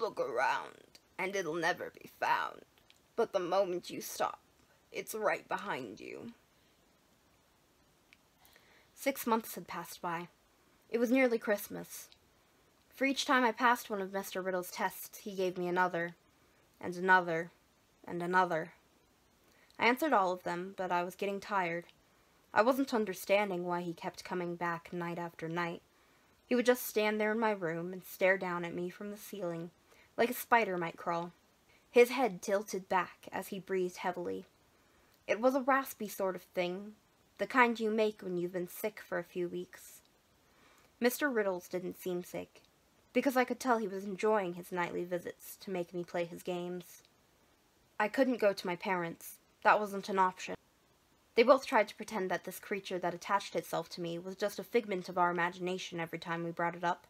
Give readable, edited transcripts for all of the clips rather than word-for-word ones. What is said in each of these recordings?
Look around, and it'll never be found. But the moment you stop, it's right behind you. 6 months had passed by. It was nearly Christmas. For each time I passed one of Mr. Riddles' tests, he gave me another, and another, and another. I answered all of them, but I was getting tired. I wasn't understanding why he kept coming back night after night. He would just stand there in my room and stare down at me from the ceiling, like a spider might crawl. His head tilted back as he breathed heavily. It was a raspy sort of thing, the kind you make when you've been sick for a few weeks. Mr. Riddles didn't seem sick, because I could tell he was enjoying his nightly visits to make me play his games. I couldn't go to my parents. That wasn't an option. They both tried to pretend that this creature that attached itself to me was just a figment of our imagination every time we brought it up.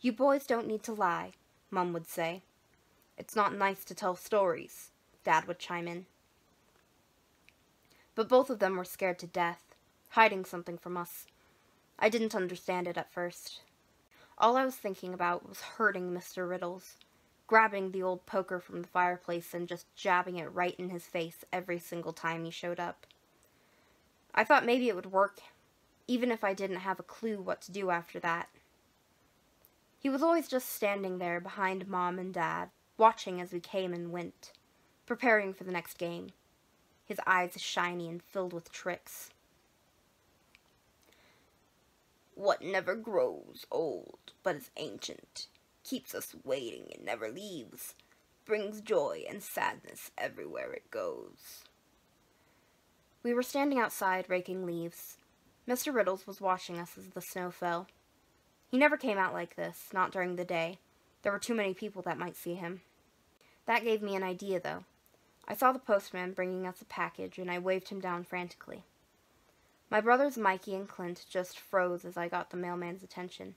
"You boys don't need to lie," Mum would say. "It's not nice to tell stories," Dad would chime in. But both of them were scared to death, hiding something from us. I didn't understand it at first. All I was thinking about was hurting Mr. Riddles, grabbing the old poker from the fireplace and just jabbing it right in his face every single time he showed up. I thought maybe it would work, even if I didn't have a clue what to do after that. He was always just standing there behind Mom and Dad, watching as we came and went, preparing for the next game, his eyes shiny and filled with tricks. "What never grows old, but is ancient, keeps us waiting and never leaves, brings joy and sadness everywhere it goes." We were standing outside raking leaves. Mr. Riddles was watching us as the snow fell. He never came out like this, not during the day. There were too many people that might see him. That gave me an idea, though. I saw the postman bringing us a package, and I waved him down frantically. My brothers Mikey and Clint just froze as I got the mailman's attention.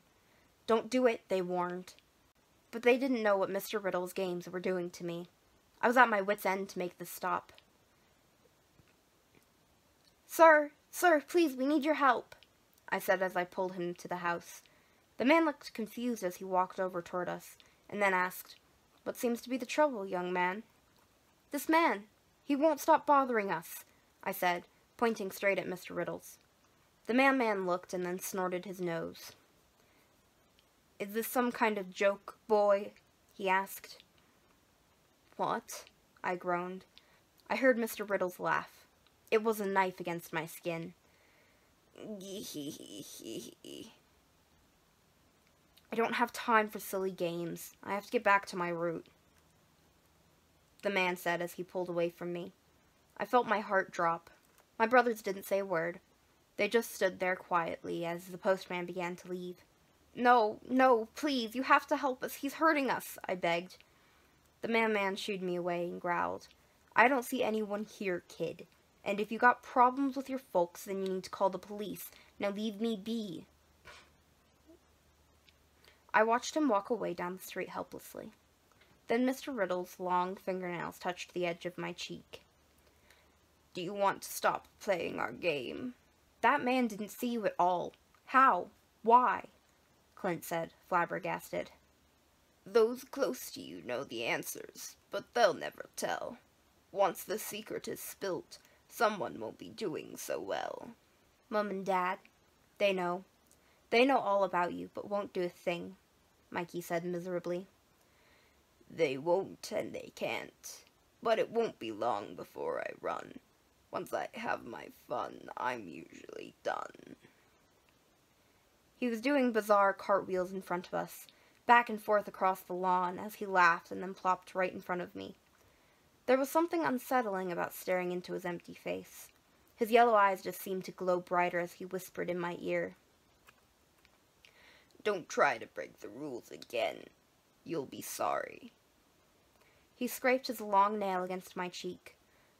"Don't do it," they warned. But they didn't know what Mr. Riddle's games were doing to me. I was at my wit's end to make this stop. Sir, please, we need your help," I said as I pulled him to the house. The man looked confused as he walked over toward us, and then asked, "What seems to be the trouble, young man?" "This man. He won't stop bothering us," I said, pointing straight at Mr. Riddles. The mailman looked and then snorted his nose. "Is this some kind of joke, boy?" he asked. "What?" I groaned. I heard Mr. Riddles laugh. It was a knife against my skin. "Gee-hee-hee-hee-hee. "I don't have time for silly games. I have to get back to my route," the man said as he pulled away from me. I felt my heart drop. My brothers didn't say a word. They just stood there quietly as the postman began to leave. No, please, you have to help us. He's hurting us," I begged. The mailman shooed me away and growled, "I don't see anyone here, kid. And if you got problems with your folks, then you need to call the police. Now leave me be." I watched him walk away down the street helplessly. Then Mr. Riddle's long fingernails touched the edge of my cheek. "Do you want to stop playing our game?" "That man didn't see you at all. How? Why?" Clint said, flabbergasted. "Those close to you know the answers, but they'll never tell. Once the secret is spilt, someone won't be doing so well." "Mom and Dad, they know. They know all about you, but won't do a thing," Mikey said miserably. "They won't and they can't. But it won't be long before I run. Once I have my fun, I'm usually done." He was doing bizarre cartwheels in front of us, back and forth across the lawn, as he laughed and then plopped right in front of me. There was something unsettling about staring into his empty face. His yellow eyes just seemed to glow brighter as he whispered in my ear. "Don't try to break the rules again. You'll be sorry." He scraped his long nail against my cheek.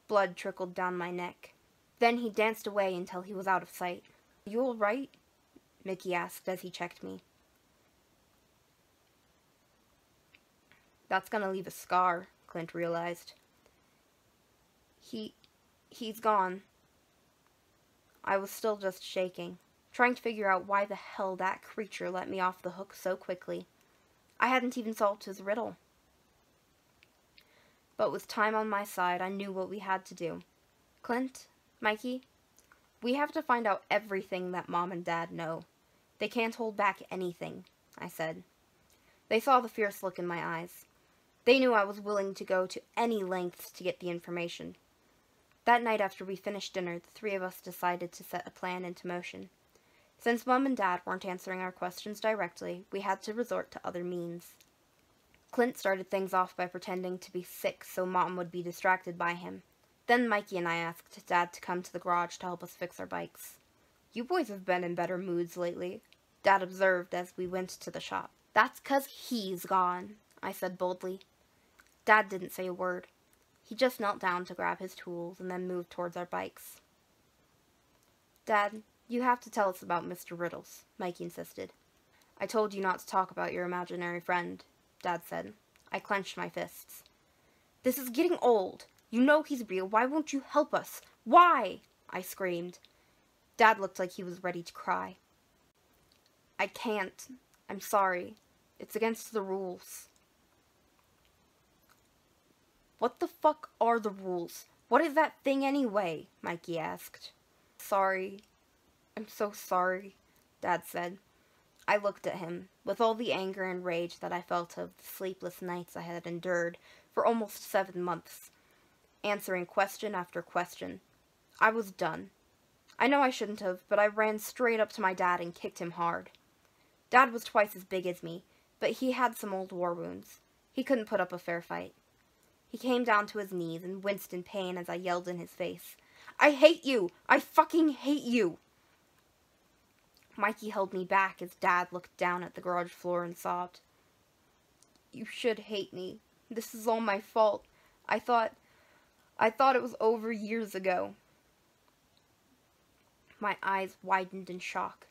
Blood trickled down my neck. Then he danced away until he was out of sight. "You all right?" Mickey asked as he checked me. "That's gonna leave a scar," Clint realized. He's gone." I was still just shaking, trying to figure out why the hell that creature let me off the hook so quickly. I hadn't even solved his riddle. But with time on my side, I knew what we had to do. Clint, Mikey, we have to find out everything that Mom and Dad know. They can't hold back anything, I said. They saw the fierce look in my eyes. They knew I was willing to go to any lengths to get the information. That night after we finished dinner, the three of us decided to set a plan into motion. Since Mom and Dad weren't answering our questions directly, we had to resort to other means. Clint started things off by pretending to be sick so Mom would be distracted by him. Then Mikey and I asked Dad to come to the garage to help us fix our bikes. "You boys have been in better moods lately," Dad observed as we went to the shop. "That's 'cause he's gone," I said boldly. Dad didn't say a word. He just knelt down to grab his tools and then moved towards our bikes. "Dad, you have to tell us about Mister Riddles," Mikey insisted. "I told you not to talk about your imaginary friend," Dad said. I clenched my fists. "This is getting old. You know he's real. Why won't you help us? Why?" I screamed. Dad looked like he was ready to cry. "I can't. I'm sorry. It's against the rules." "What the fuck are the rules? What is that thing anyway?" Mikey asked. "Sorry. I'm so sorry," Dad said. I looked at him, with all the anger and rage that I felt of the sleepless nights I had endured for almost 7 months, answering question after question. I was done. I know I shouldn't have, but I ran straight up to my dad and kicked him hard. Dad was twice as big as me, but he had some old war wounds. He couldn't put up a fair fight. He came down to his knees and winced in pain as I yelled in his face, "I hate you! I fucking hate you!" Mikey held me back as Dad looked down at the garage floor and sobbed. "You should hate me. This is all my fault. I thought it was over years ago." My eyes widened in shock.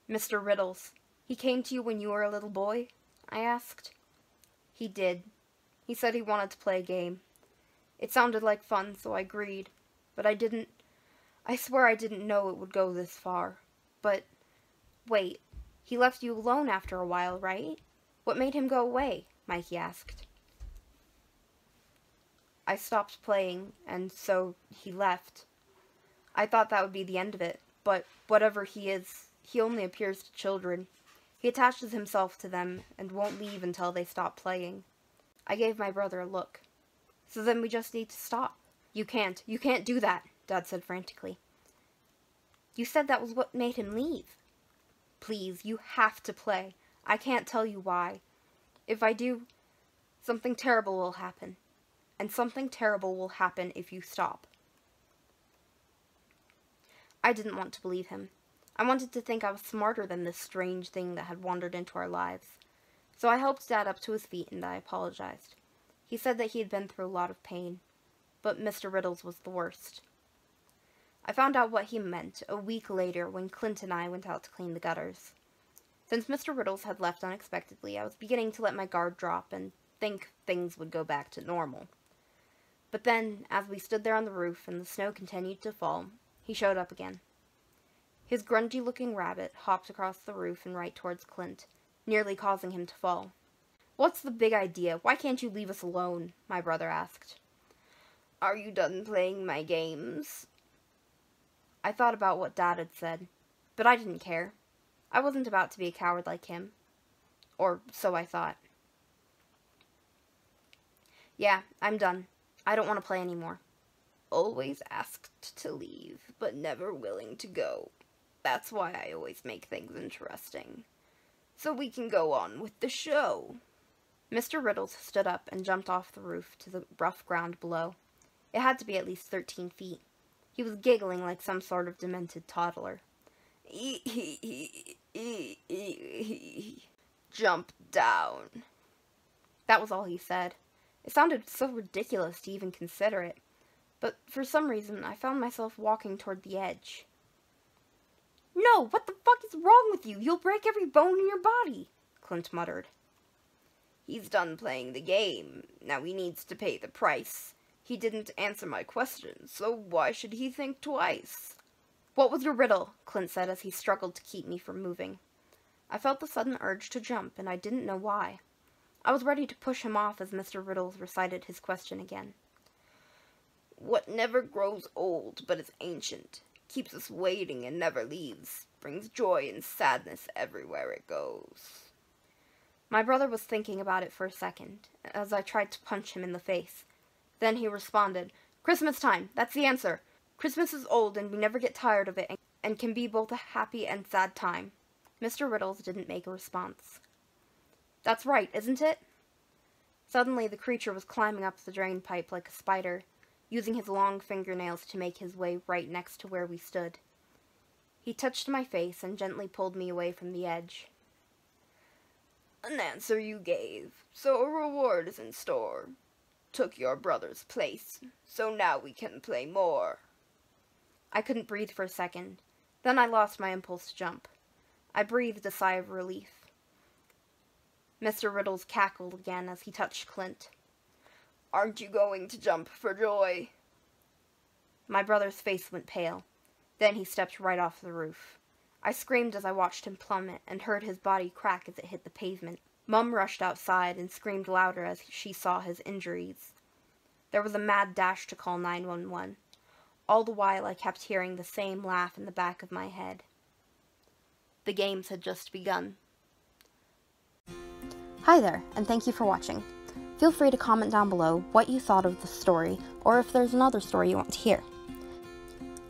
"Mr. Riddles, he came to you when you were a little boy?" I asked. "He did. He said he wanted to play a game. It sounded like fun, so I agreed. But I swear I didn't know it would go this far. But, wait, he left you alone after a while, right? What made him go away?" Mikey asked. "I stopped playing, and so he left. I thought that would be the end of it, but whatever he is, he only appears to children. He attaches himself to them and won't leave until they stop playing." I gave my brother a look. "So then we just need to stop." You can't do that," Dad said frantically. "You said that was what made him leave." "Please, you have to play. I can't tell you why. If I do, something terrible will happen. And something terrible will happen if you stop." I didn't want to believe him. I wanted to think I was smarter than this strange thing that had wandered into our lives. So I helped Dad up to his feet and I apologized. He said that he had been through a lot of pain, but Mr. Riddles was the worst. I found out what he meant a week later when Clint and I went out to clean the gutters. Since Mr. Riddles had left unexpectedly, I was beginning to let my guard drop and think things would go back to normal. But then, as we stood there on the roof and the snow continued to fall, he showed up again. His grungy-looking rabbit hopped across the roof and right towards Clint, nearly causing him to fall. "What's the big idea? Why can't you leave us alone?" my brother asked. "Are you done playing my games?" I thought about what Dad had said, but I didn't care. I wasn't about to be a coward like him. Or so I thought. "Yeah, I'm done. I don't want to play anymore." "Always asked to leave, but never willing to go. That's why I always make things interesting. So we can go on with the show." Mr. Riddles stood up and jumped off the roof to the rough ground below. It had to be at least 13 feet. He was giggling like some sort of demented toddler. "Jump down." That was all he said. It sounded so ridiculous to even consider it, but for some reason I found myself walking toward the edge. "No, what the fuck is wrong with you? You'll break every bone in your body," Clint muttered. "He's done playing the game. Now he needs to pay the price. He didn't answer my question, so why should he think twice?" "What was your riddle?" Clint said as he struggled to keep me from moving. I felt the sudden urge to jump, and I didn't know why. I was ready to push him off as Mr. Riddles recited his question again. What never grows old but is ancient, keeps us waiting and never leaves, brings joy and sadness everywhere it goes. My brother was thinking about it for a second, as I tried to punch him in the face. Then he responded, Christmas time, that's the answer. Christmas is old and we never get tired of it and can be both a happy and sad time. Mr. Riddles didn't make a response. That's right, isn't it? Suddenly the creature was climbing up the drain pipe like a spider, using his long fingernails to make his way right next to where we stood. He touched my face and gently pulled me away from the edge. An answer you gave, so a reward is in store. Took your brother's place, so now we can play more. I couldn't breathe for a second. Then I lost my impulse to jump. I breathed a sigh of relief. Mr. Riddles cackled again as he touched Clint. Aren't you going to jump for joy? My brother's face went pale. Then he stepped right off the roof. I screamed as I watched him plummet and heard his body crack as it hit the pavement. Mum rushed outside and screamed louder as she saw his injuries. There was a mad dash to call 911. All the while I kept hearing the same laugh in the back of my head. The games had just begun. Hi there, and thank you for watching. Feel free to comment down below what you thought of the story, or if there's another story you want to hear.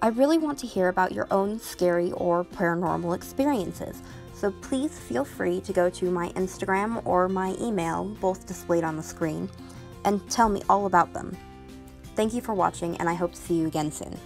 I really want to hear about your own scary or paranormal experiences, so please feel free to go to my Instagram or my email, both displayed on the screen, and tell me all about them. Thank you for watching, and I hope to see you again soon.